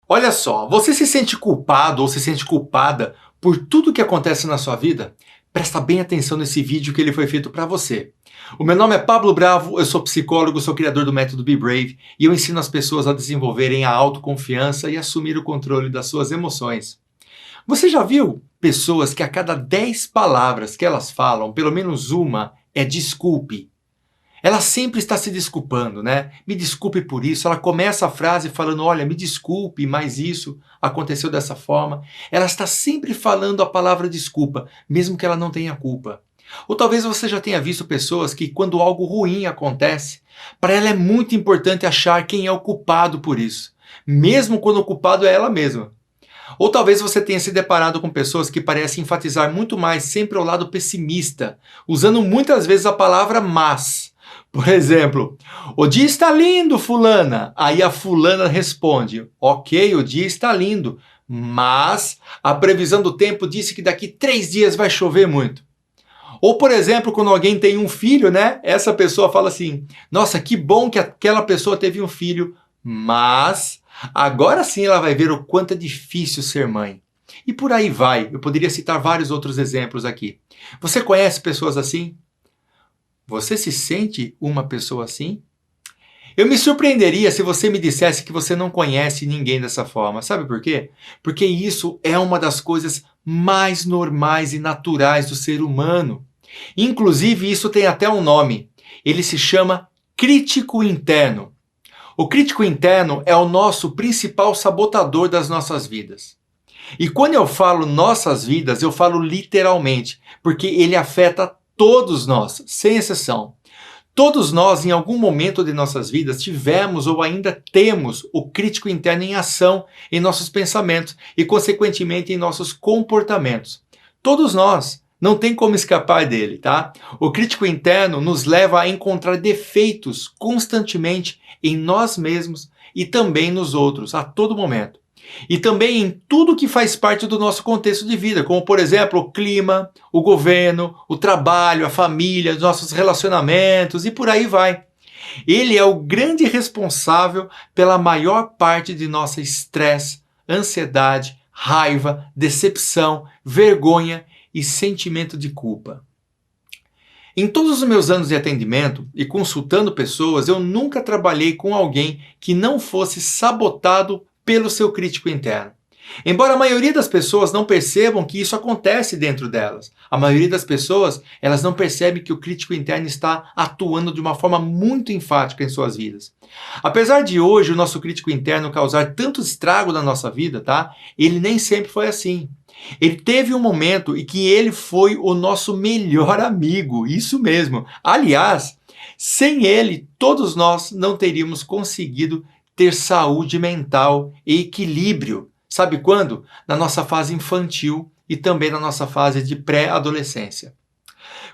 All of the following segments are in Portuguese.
Olha só, você se sente culpado ou se sente culpada por tudo que acontece na sua vida? Presta bem atenção nesse vídeo que ele foi feito para você. O meu nome é Pablo Bravo, eu sou psicólogo, sou criador do método Be Brave e eu ensino as pessoas a desenvolverem a autoconfiança e assumir o controle das suas emoções. Você já viu pessoas que a cada 10 palavras que elas falam, pelo menos uma é desculpe? Ela sempre está se desculpando, né? Me desculpe por isso. Ela começa a frase falando: olha, me desculpe, mas isso aconteceu dessa forma. Ela está sempre falando a palavra desculpa, mesmo que ela não tenha culpa. Ou talvez você já tenha visto pessoas que, quando algo ruim acontece, para ela é muito importante achar quem é o culpado por isso, mesmo quando o culpado é ela mesma. Ou talvez você tenha se deparado com pessoas que parecem enfatizar muito mais sempre o lado pessimista, usando muitas vezes a palavra mas. Por exemplo, o dia está lindo, fulana. Aí a fulana responde: ok, o dia está lindo, mas a previsão do tempo disse que daqui 3 dias vai chover muito. Ou, por exemplo, quando alguém tem um filho, né? Essa pessoa fala assim: nossa, que bom que aquela pessoa teve um filho, mas agora sim ela vai ver o quanto é difícil ser mãe. E por aí vai. Eu poderia citar vários outros exemplos aqui. Você conhece pessoas assim? Você se sente uma pessoa assim? Eu me surpreenderia se você me dissesse que você não conhece ninguém dessa forma. Sabe por quê? Porque isso é uma das coisas mais normais e naturais do ser humano. Inclusive, isso tem até um nome. Ele se chama crítico interno. O crítico interno é o nosso principal sabotador das nossas vidas. E quando eu falo nossas vidas, eu falo literalmente, porque ele afeta todos nós, sem exceção. Todos nós, em algum momento de nossas vidas, tivemos ou ainda temos o crítico interno em ação em nossos pensamentos e, consequentemente, em nossos comportamentos. Todos nós. Não tem como escapar dele, tá? O crítico interno nos leva a encontrar defeitos constantemente em nós mesmos e também nos outros, a todo momento. E também em tudo que faz parte do nosso contexto de vida, como por exemplo o clima, o governo, o trabalho, a família, os nossos relacionamentos e por aí vai. Ele é o grande responsável pela maior parte de nosso estresse, ansiedade, raiva, decepção, vergonha e sentimento de culpa. Em todos os meus anos de atendimento e consultando pessoas, eu nunca trabalhei com alguém que não fosse sabotado pelo seu crítico interno. Embora a maioria das pessoas não percebam que isso acontece dentro delas, a maioria das pessoas, elas não percebem que o crítico interno está atuando de uma forma muito enfática em suas vidas. Apesar de hoje o nosso crítico interno causar tanto estrago na nossa vida, tá? Ele nem sempre foi assim. Ele teve um momento em que ele foi o nosso melhor amigo, isso mesmo. Aliás, sem ele, todos nós não teríamos conseguido ter saúde mental e equilíbrio. Sabe quando? Na nossa fase infantil e também na nossa fase de pré-adolescência.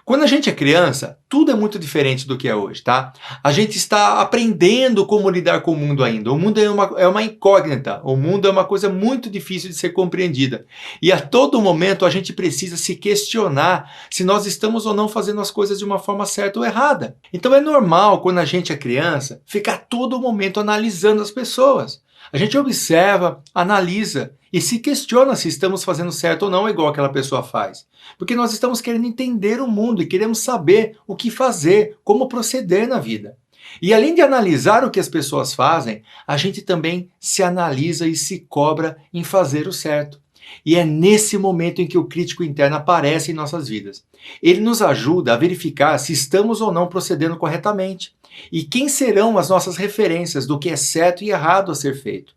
Quando a gente é criança, tudo é muito diferente do que é hoje, tá? A gente está aprendendo como lidar com o mundo ainda. O mundo é uma incógnita. O mundo é uma coisa muito difícil de ser compreendida. E a todo momento a gente precisa se questionar se nós estamos ou não fazendo as coisas de uma forma certa ou errada. Então é normal, quando a gente é criança, ficar todo momento analisando as pessoas. A gente observa, analisa e se questiona se estamos fazendo certo ou não, igual aquela pessoa faz. Porque nós estamos querendo entender o mundo e queremos saber o que fazer, como proceder na vida. E além de analisar o que as pessoas fazem, a gente também se analisa e se cobra em fazer o certo. E é nesse momento em que o crítico interno aparece em nossas vidas. Ele nos ajuda a verificar se estamos ou não procedendo corretamente. E quem serão as nossas referências do que é certo e errado a ser feito.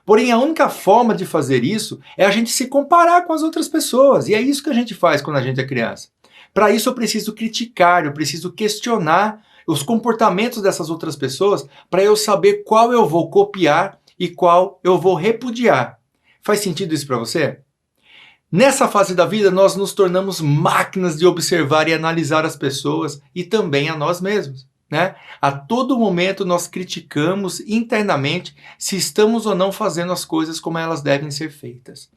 Porém, a única forma de fazer isso é a gente se comparar com as outras pessoas. E é isso que a gente faz quando a gente é criança. Para isso eu preciso criticar, eu preciso questionar os comportamentos dessas outras pessoas para eu saber qual eu vou copiar e qual eu vou repudiar. Faz sentido isso para você? Nessa fase da vida, nós nos tornamos máquinas de observar e analisar as pessoas e também a nós mesmos. Né? A todo momento nós criticamos internamente se estamos ou não fazendo as coisas como elas devem ser feitas.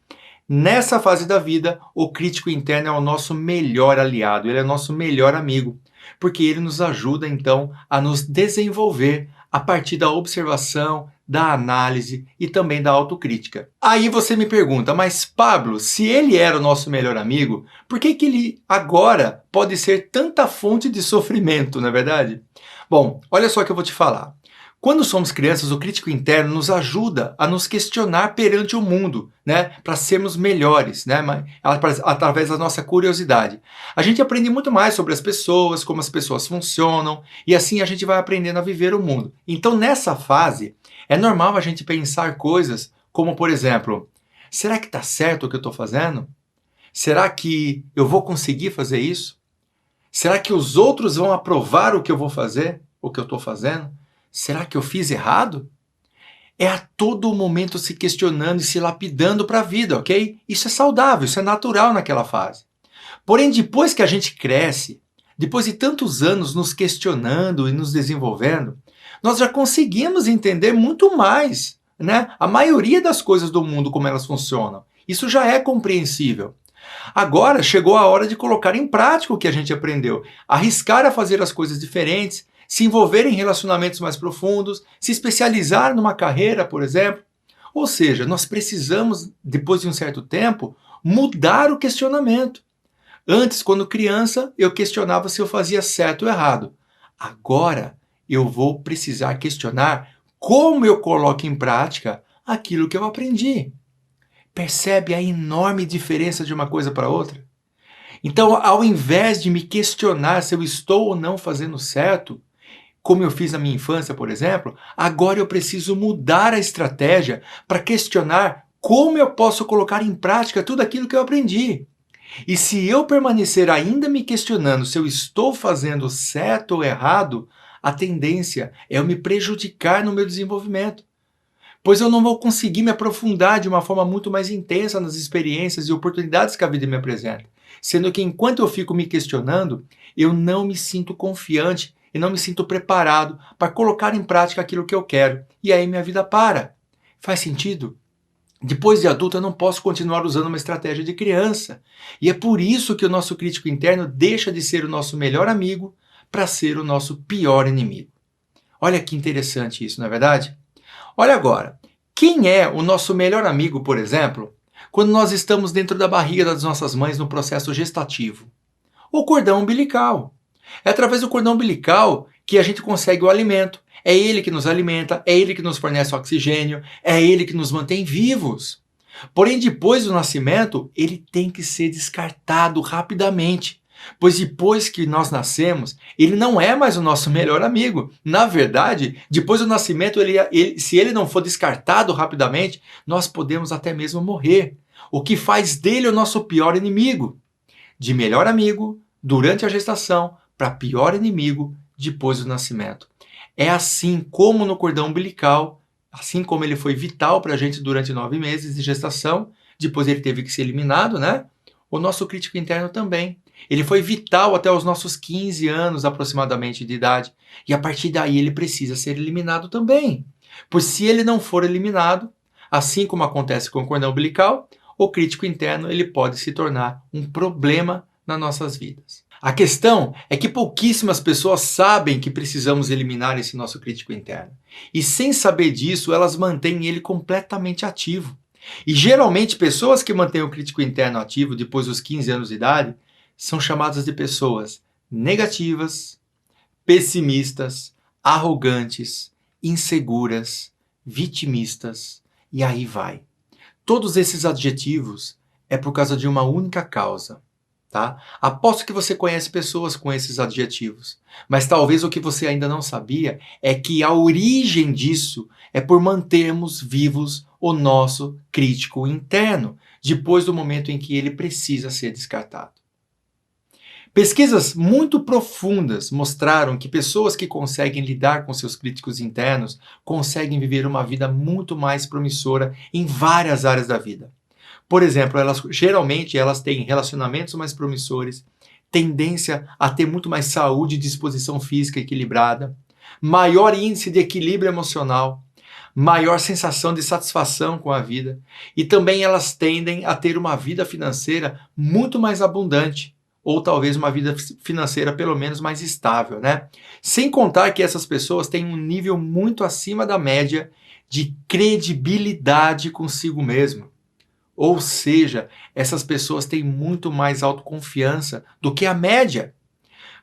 Nessa fase da vida, o crítico interno é o nosso melhor aliado, ele é o nosso melhor amigo, porque ele nos ajuda então a nos desenvolver, a partir da observação, da análise e também da autocrítica. Aí você me pergunta, mas Pablo, se ele era o nosso melhor amigo, por que ele agora pode ser tanta fonte de sofrimento, não é verdade? Bom, olha só o que eu vou te falar. Quando somos crianças, o crítico interno nos ajuda a nos questionar perante o mundo, né, para sermos melhores, né, através da nossa curiosidade. A gente aprende muito mais sobre as pessoas, como as pessoas funcionam, e assim a gente vai aprendendo a viver o mundo. Então, nessa fase, é normal a gente pensar coisas como, por exemplo, será que está certo o que eu estou fazendo? Será que eu vou conseguir fazer isso? Será que os outros vão aprovar o que eu vou fazer, o que eu estou fazendo? Será que eu fiz errado? É a todo momento se questionando e se lapidando para a vida, ok? Isso é saudável, isso é natural naquela fase. Porém, depois que a gente cresce, depois de tantos anos nos questionando e nos desenvolvendo, nós já conseguimos entender muito mais, né? A maioria das coisas do mundo, como elas funcionam. Isso já é compreensível. Agora chegou a hora de colocar em prática o que a gente aprendeu, arriscar a fazer as coisas diferentes, se envolver em relacionamentos mais profundos, se especializar numa carreira, por exemplo. Ou seja, nós precisamos, depois de um certo tempo, mudar o questionamento. Antes, quando criança, eu questionava se eu fazia certo ou errado. Agora, eu vou precisar questionar como eu coloco em prática aquilo que eu aprendi. Percebe a enorme diferença de uma coisa para outra? Então, ao invés de me questionar se eu estou ou não fazendo certo, como eu fiz na minha infância, por exemplo, agora eu preciso mudar a estratégia para questionar como eu posso colocar em prática tudo aquilo que eu aprendi. E se eu permanecer ainda me questionando se eu estou fazendo certo ou errado, a tendência é eu me prejudicar no meu desenvolvimento. Pois eu não vou conseguir me aprofundar de uma forma muito mais intensa nas experiências e oportunidades que a vida me apresenta. Sendo que enquanto eu fico me questionando, eu não me sinto confiante e não me sinto preparado para colocar em prática aquilo que eu quero. E aí minha vida para. Faz sentido? Depois de adulto, eu não posso continuar usando uma estratégia de criança. E é por isso que o nosso crítico interno deixa de ser o nosso melhor amigo para ser o nosso pior inimigo. Olha que interessante isso, não é verdade? Olha agora, quem é o nosso melhor amigo, por exemplo, quando nós estamos dentro da barriga das nossas mães no processo gestativo? O cordão umbilical. É através do cordão umbilical que a gente consegue o alimento. É ele que nos alimenta, é ele que nos fornece oxigênio, é ele que nos mantém vivos. Porém, depois do nascimento, ele tem que ser descartado rapidamente. Pois depois que nós nascemos, ele não é mais o nosso melhor amigo. Na verdade, depois do nascimento, se ele não for descartado rapidamente, nós podemos até mesmo morrer. O que faz dele o nosso pior inimigo. De melhor amigo, durante a gestação, para pior inimigo, depois do nascimento. É assim como no cordão umbilical, assim como ele foi vital para a gente durante 9 meses de gestação, depois ele teve que ser eliminado, né? O nosso crítico interno também. Ele foi vital até os nossos 15 anos aproximadamente de idade. E a partir daí ele precisa ser eliminado também. Pois se ele não for eliminado, assim como acontece com o cordão umbilical, o crítico interno ele pode se tornar um problema nas nossas vidas. A questão é que pouquíssimas pessoas sabem que precisamos eliminar esse nosso crítico interno. E sem saber disso, elas mantêm ele completamente ativo. E geralmente pessoas que mantêm o crítico interno ativo depois dos 15 anos de idade são chamadas de pessoas negativas, pessimistas, arrogantes, inseguras, vitimistas e aí vai. Todos esses adjetivos é por causa de uma única causa. Tá? Aposto que você conhece pessoas com esses adjetivos, mas talvez o que você ainda não sabia é que a origem disso é por mantermos vivos o nosso crítico interno, depois do momento em que ele precisa ser descartado. Pesquisas muito profundas mostraram que pessoas que conseguem lidar com seus críticos internos conseguem viver uma vida muito mais promissora em várias áreas da vida. Por exemplo, geralmente elas têm relacionamentos mais promissores, tendência a ter muito mais saúde e disposição física equilibrada, maior índice de equilíbrio emocional, maior sensação de satisfação com a vida e também elas tendem a ter uma vida financeira muito mais abundante, ou talvez uma vida financeira pelo menos mais estável, né? Sem contar que essas pessoas têm um nível muito acima da média de credibilidade consigo mesmo. Ou seja, essas pessoas têm muito mais autoconfiança do que a média.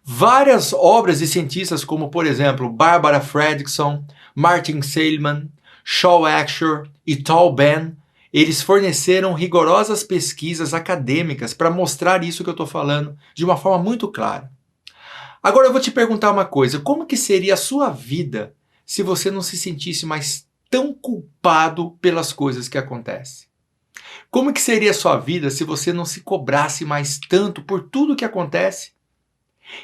Várias obras de cientistas como, por exemplo, Barbara Fredrickson, Martin Seligman, Shaw Achor e Tal Ben, eles forneceram rigorosas pesquisas acadêmicas para mostrar isso que eu estou falando de uma forma muito clara. Agora eu vou te perguntar uma coisa, como que seria a sua vida se você não se sentisse mais tão culpado pelas coisas que acontecem? Como que seria a sua vida se você não se cobrasse mais tanto por tudo que acontece?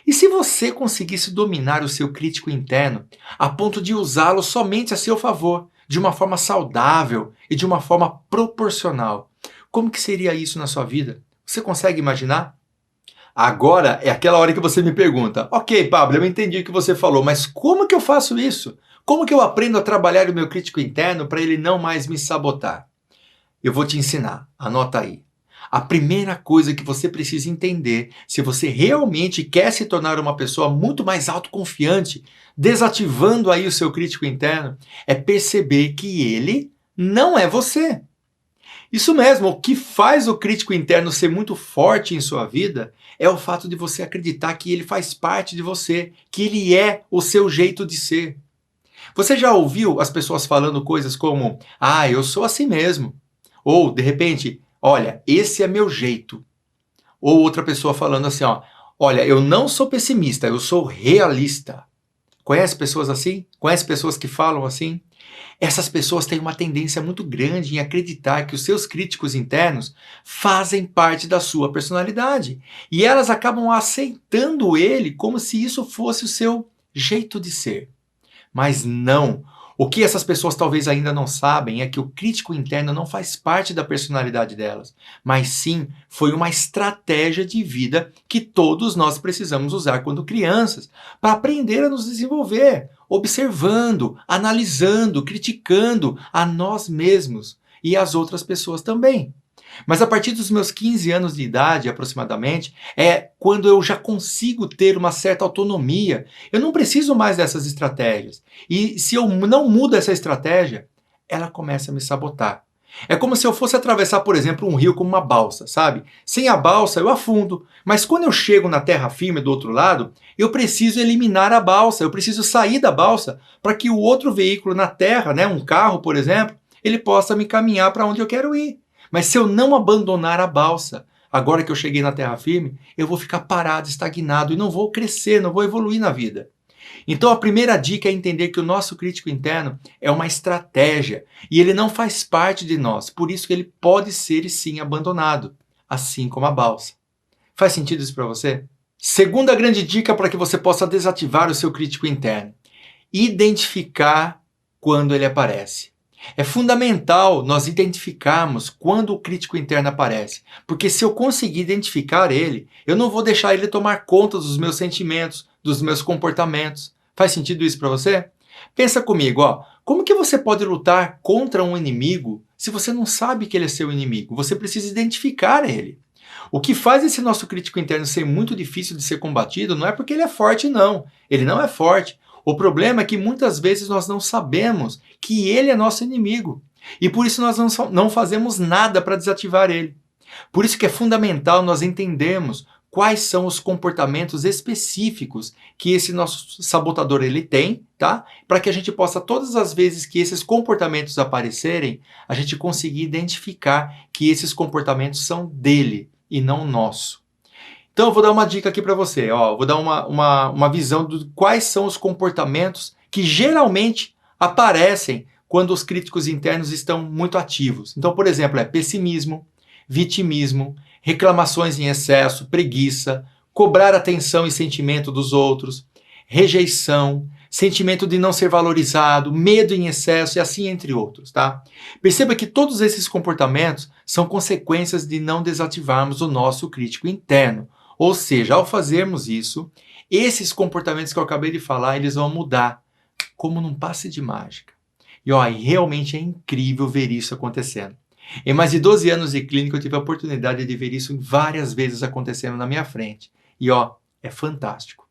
E se você conseguisse dominar o seu crítico interno a ponto de usá-lo somente a seu favor, de uma forma saudável e de uma forma proporcional, como que seria isso na sua vida? Você consegue imaginar? Agora é aquela hora que você me pergunta, ok, Pablo, eu entendi o que você falou, mas como que eu faço isso? Como que eu aprendo a trabalhar o meu crítico interno para ele não mais me sabotar? Eu vou te ensinar, anota aí. A primeira coisa que você precisa entender, se você realmente quer se tornar uma pessoa muito mais autoconfiante, desativando aí o seu crítico interno, é perceber que ele não é você. Isso mesmo, o que faz o crítico interno ser muito forte em sua vida é o fato de você acreditar que ele faz parte de você, que ele é o seu jeito de ser. Você já ouviu as pessoas falando coisas como, ah, eu sou assim mesmo? Ou, de repente, olha, esse é meu jeito. Ou outra pessoa falando assim, ó, olha, eu não sou pessimista, eu sou realista. Conhece pessoas assim? Conhece pessoas que falam assim? Essas pessoas têm uma tendência muito grande em acreditar que os seus críticos internos fazem parte da sua personalidade. E elas acabam aceitando ele como se isso fosse o seu jeito de ser. Mas não. O que essas pessoas talvez ainda não sabem é que o crítico interno não faz parte da personalidade delas, mas sim foi uma estratégia de vida que todos nós precisamos usar quando crianças, para aprender a nos desenvolver, observando, analisando, criticando a nós mesmos e as outras pessoas também. Mas a partir dos meus 15 anos de idade, aproximadamente, é quando eu já consigo ter uma certa autonomia. Eu não preciso mais dessas estratégias. E se eu não mudo essa estratégia, ela começa a me sabotar. É como se eu fosse atravessar, por exemplo, um rio com uma balsa, sabe? Sem a balsa eu afundo, mas quando eu chego na terra firme do outro lado, eu preciso eliminar a balsa, eu preciso sair da balsa para que o outro veículo na terra, né, um carro, por exemplo, ele possa me caminhar para onde eu quero ir. Mas se eu não abandonar a balsa, agora que eu cheguei na terra firme, eu vou ficar parado, estagnado e não vou crescer, não vou evoluir na vida. Então a primeira dica é entender que o nosso crítico interno é uma estratégia e ele não faz parte de nós, por isso que ele pode ser e sim abandonado, assim como a balsa. Faz sentido isso para você? Segunda grande dica para que você possa desativar o seu crítico interno: identificar quando ele aparece. É fundamental nós identificarmos quando o crítico interno aparece, porque se eu conseguir identificar ele, eu não vou deixar ele tomar conta dos meus sentimentos, dos meus comportamentos. Faz sentido isso para você? Pensa comigo, ó, como que você pode lutar contra um inimigo se você não sabe que ele é seu inimigo? Você precisa identificar ele. O que faz esse nosso crítico interno ser muito difícil de ser combatido não é porque ele é forte, não. Ele não é forte. O problema é que muitas vezes nós não sabemos que ele é nosso inimigo. E por isso nós não fazemos nada para desativar ele. Por isso que é fundamental nós entendermos quais são os comportamentos específicos que esse nosso sabotador ele tem, tá? Para que a gente possa, todas as vezes que esses comportamentos aparecerem, a gente conseguir identificar que esses comportamentos são dele e não nosso. Então eu vou dar uma dica aqui para você, ó, vou dar uma visão de quais são os comportamentos que geralmente aparecem quando os críticos internos estão muito ativos. Então, por exemplo, é pessimismo, vitimismo, reclamações em excesso, preguiça, cobrar atenção e sentimento dos outros, rejeição, sentimento de não ser valorizado, medo em excesso e assim entre outros, tá? Perceba que todos esses comportamentos são consequências de não desativarmos o nosso crítico interno. Ou seja, ao fazermos isso, esses comportamentos que eu acabei de falar, eles vão mudar, como num passe de mágica. E ó, realmente é incrível ver isso acontecendo. Em mais de 12 anos de clínica, eu tive a oportunidade de ver isso várias vezes acontecendo na minha frente. E ó, é fantástico.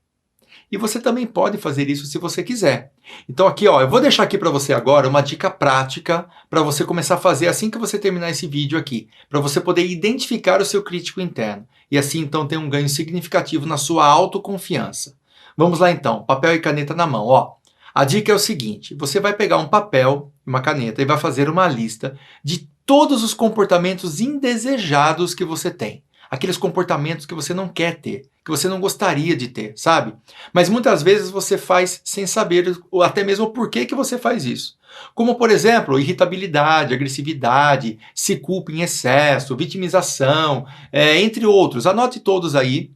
E você também pode fazer isso se você quiser. Então aqui, ó, eu vou deixar aqui para você agora uma dica prática para você começar a fazer assim que você terminar esse vídeo aqui, para você poder identificar o seu crítico interno e assim então ter um ganho significativo na sua autoconfiança. Vamos lá então, papel e caneta na mão, ó. A dica é o seguinte, você vai pegar um papel e uma caneta e vai fazer uma lista de todos os comportamentos indesejados que você tem. Aqueles comportamentos que você não quer ter, que você não gostaria de ter, sabe? Mas muitas vezes você faz sem saber, ou até mesmo o porquê que você faz isso. Como, por exemplo, irritabilidade, agressividade, se culpa em excesso, vitimização, entre outros. Anote todos aí.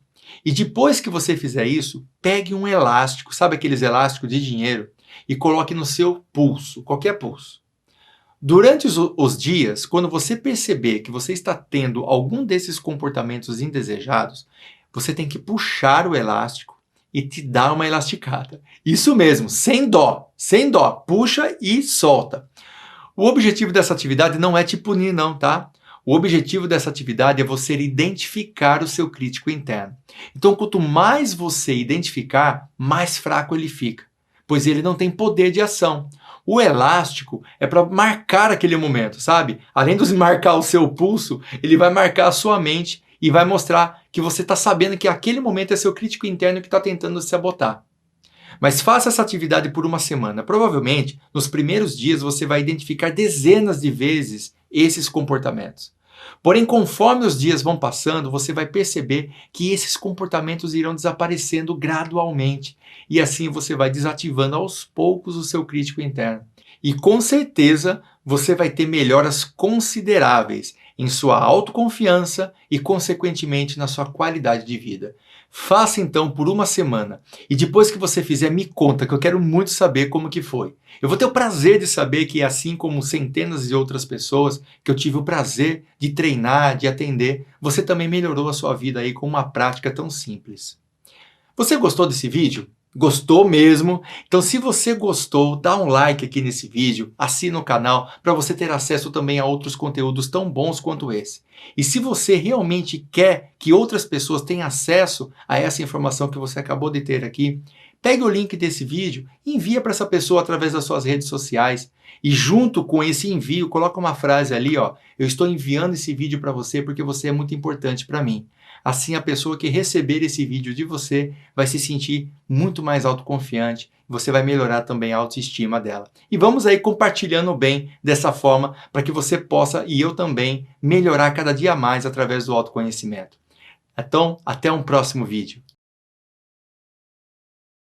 E depois que você fizer isso, pegue um elástico, sabe aqueles elásticos de dinheiro, e coloque no seu pulso, qualquer pulso. Durante os dias, quando você perceber que você está tendo algum desses comportamentos indesejados, você tem que puxar o elástico e te dar uma elasticada. Isso mesmo, sem dó, sem dó. Puxa e solta. O objetivo dessa atividade não é te punir não, tá? O objetivo dessa atividade é você identificar o seu crítico interno. Então, quanto mais você identificar, mais fraco ele fica, pois ele não tem poder de ação. O elástico é para marcar aquele momento, sabe? Além de marcar o seu pulso, ele vai marcar a sua mente e vai mostrar que você está sabendo que aquele momento é seu crítico interno que está tentando se sabotar. Mas faça essa atividade por uma semana. Provavelmente, nos primeiros dias, você vai identificar dezenas de vezes esses comportamentos. Porém, conforme os dias vão passando, você vai perceber que esses comportamentos irão desaparecendo gradualmente. E assim você vai desativando aos poucos o seu crítico interno. E com certeza você vai ter melhoras consideráveis em sua autoconfiança e, consequentemente, na sua qualidade de vida. Faça então por uma semana e depois que você fizer, me conta, que eu quero muito saber como que foi. Eu vou ter o prazer de saber que, assim como centenas de outras pessoas que eu tive o prazer de treinar, de atender, você também melhorou a sua vida aí com uma prática tão simples. Você gostou desse vídeo? Gostou mesmo? Então, se você gostou, dá um like aqui nesse vídeo, assina o canal para você ter acesso também a outros conteúdos tão bons quanto esse. E se você realmente quer que outras pessoas tenham acesso a essa informação que você acabou de ter aqui, pegue o link desse vídeo e envia para essa pessoa através das suas redes sociais. E junto com esse envio, coloca uma frase ali, ó, eu estou enviando esse vídeo para você porque você é muito importante para mim. Assim, a pessoa que receber esse vídeo de você vai se sentir muito mais autoconfiante. Você vai melhorar também a autoestima dela. E vamos aí compartilhando bem dessa forma para que você possa, e eu também, melhorar cada dia mais através do autoconhecimento. Então, até um próximo vídeo.